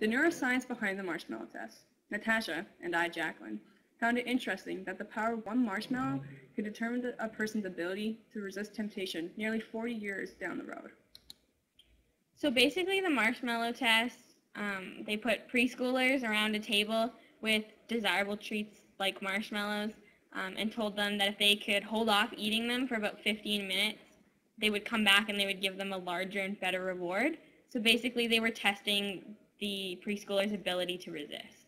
The neuroscience behind the marshmallow test. Natasha, and I, Jacqueline, found it interesting that the power of one marshmallow could determine a person's ability to resist temptation nearly 40 years down the road. So basically the marshmallow test, they put preschoolers around a table with desirable treats like marshmallows and told them that if they could hold off eating them for about 15 minutes, they would come back and they would give them a larger and better reward. So basically they were testing the preschoolers' ability to resist.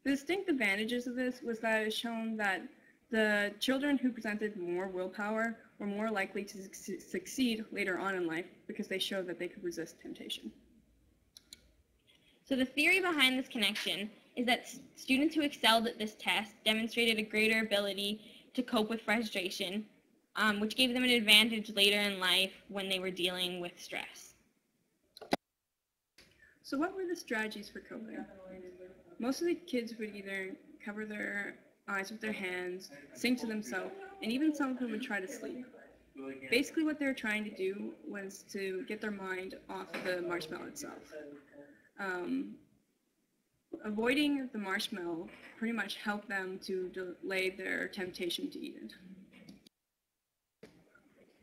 The distinct advantages of this was that it was shown that the children who presented more willpower were more likely to succeed later on in life because they showed that they could resist temptation. So the theory behind this connection is that students who excelled at this test demonstrated a greater ability to cope with frustration, which gave them an advantage later in life when they were dealing with stress. So what were the strategies for coping? Most of the kids would either cover their eyes with their hands, sing to themselves, and even some of them would try to sleep. Basically what they were trying to do was to get their mind off the marshmallow itself. Avoiding the marshmallow pretty much helped them to delay their temptation to eat it.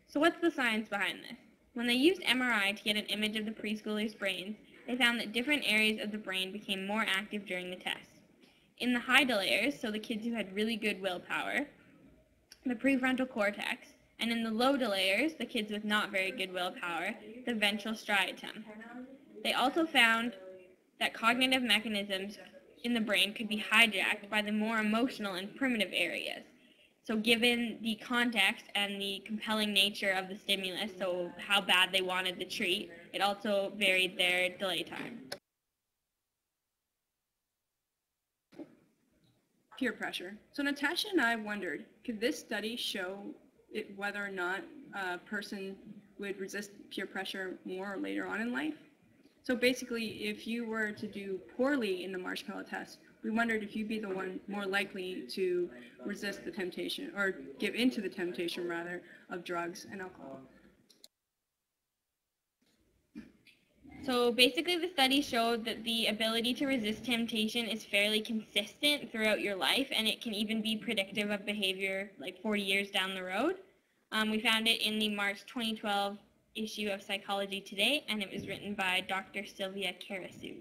So what's the science behind this? When they used MRI to get an image of the preschoolers' brains, they found that different areas of the brain became more active during the test. In the high layers, so the kids who had really good willpower, the prefrontal cortex, and in the low layers, the kids with not very good willpower, the ventral striatum. They also found that cognitive mechanisms in the brain could be hijacked by the more emotional and primitive areas. So given the context and the compelling nature of the stimulus, so how bad they wanted the treat, it also varied their delay time. Peer pressure. So Natasha and I wondered, could this study show whether or not a person would resist peer pressure more or later on in life? So basically, if you were to do poorly in the marshmallow test, we wondered if you'd be the one more likely to resist the temptation, or give into the temptation, rather, of drugs and alcohol. So basically the study showed that the ability to resist temptation is fairly consistent throughout your life, and it can even be predictive of behavior like 40 years down the road. We found it in the March 2012 issue of Psychology Today, and it was written by Dr. Sylvia Karasu.